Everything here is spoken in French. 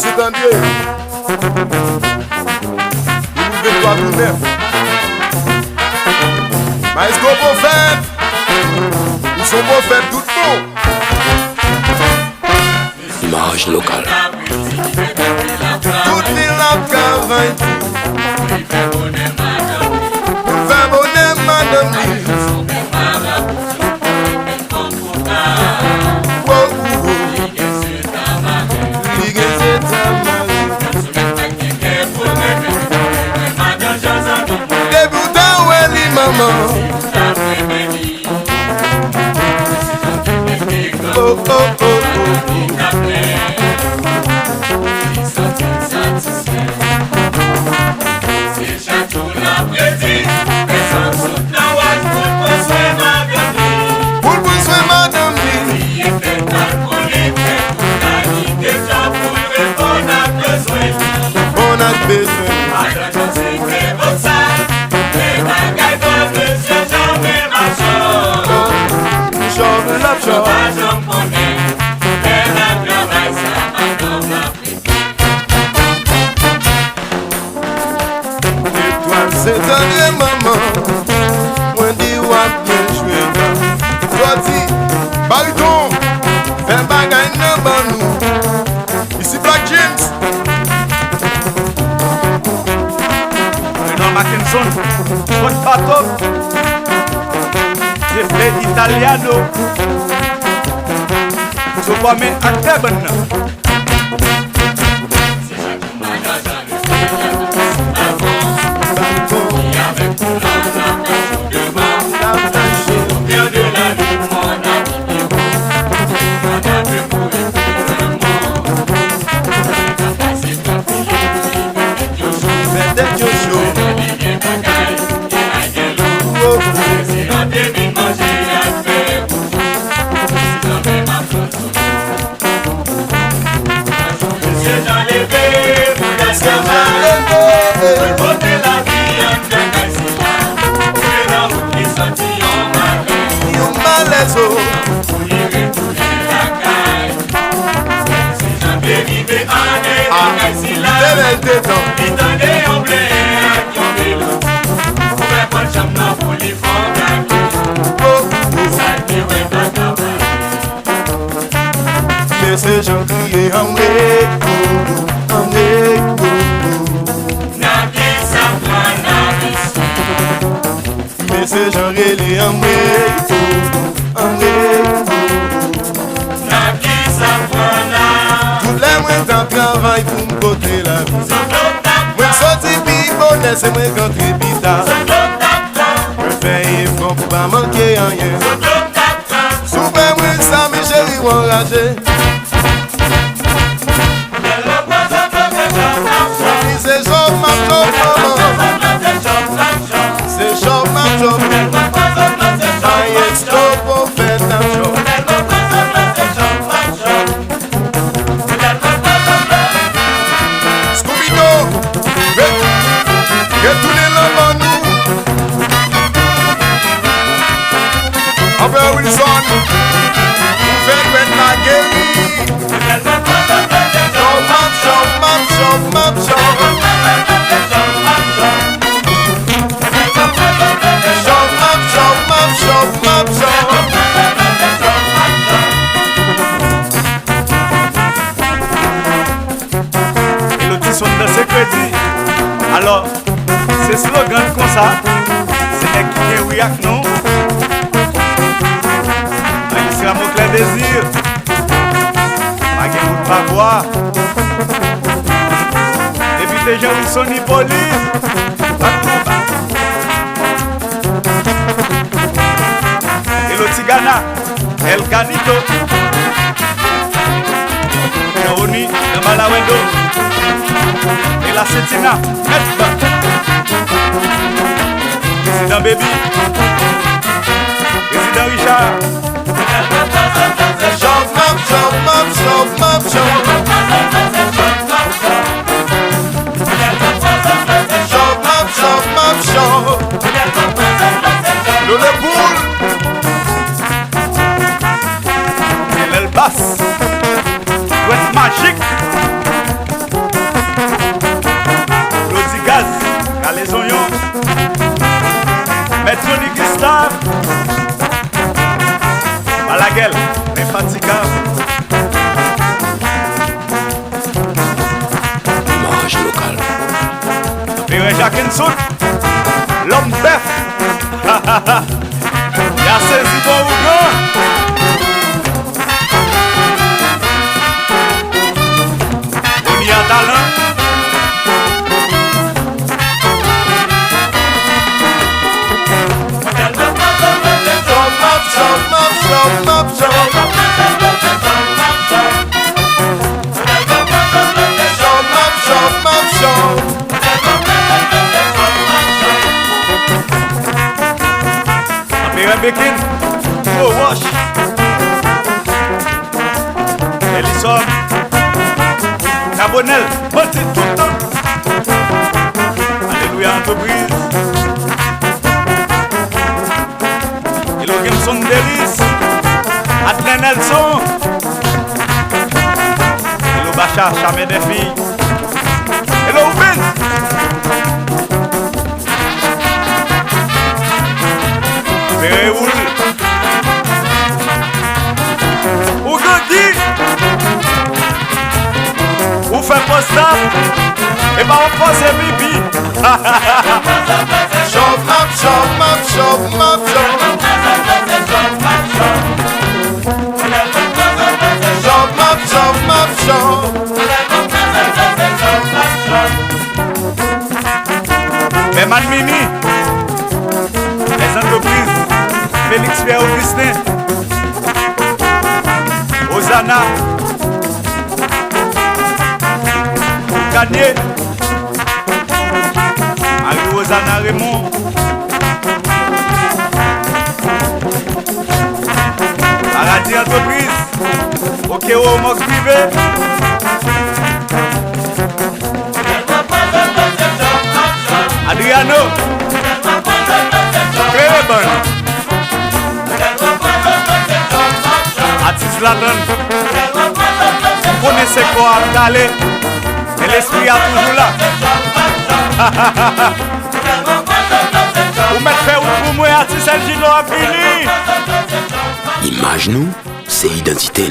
c'est André. Vous pouvez pas vous-même. Maestro prophète. Ils sont prophètes tout le monde. Image locale. Toutes les lampes travaillent. Fais bonheur madame. Oh, oh, oh, oh. C'est un maman, moi dis what bien joué. Toi dis, bariton, fais bagaille dans banou. Ici Black James. Renan Mackinson, Scott Bato, Jeffrey Italiano, Sopame Akeben. C'est gens crier en mais c'est gens relé en tout les moins dans travail pour me côté la vie. Moi sorti bonnet c'est moi quand tribita. Je fais effort pour pas manquer rien. Super moi ça mes chéris enragés. C'est chaud ma job c'est chaud ma job. I stop pour faire un job. Scooby-Doo, retournez là-bas nous. Albert Wilson, vous faites la guérie. Map show. Et l'audition de ce crédit. Alors, c'est slogan comme ça. C'est qui oui avec nous. Il sera mon clair désir. Pas pas voir. Déjà Wilson Hippolyte. Et le Tigana, El Canito. Yaoni, Yamalawendo. Et la Setina, Metba. Président Baby. Président Richard. Le boule. Et l'Elbas. Ouest magique. Maître Johnny Gustave. À la gueule, infatigable. Image locale. Pierre Jacques Nsouk, l'homme bœuf. Il a saisi bon ou non? On y a talent. Bekin, oh wash, Elisson, Cabonel, monte tout le temps. Alléluia entreprise. Hello Gimson Delis, Adlen Nelson. Hello Bachar, Chamé des filles. Hello Vin. Péoul ou Gandhi ou fait postal et pas on pose bibi. Chop, map, chop, map, chop, map, chop. Chop, map, chop, map, chop. Mais Manmini, les entreprises, Félix Pierre Augustin, Ozana, Gagné, Marie Ozana Raymond, Paradis Entreprise, Okeo Mox Privé, Adriano, très bonne. Atis Ladon, vous connaissez quoi d'aller, et l'esprit est toujours là. Vous mettez où pour moi, Atis El Gino a fini. Image nous, c'est identité.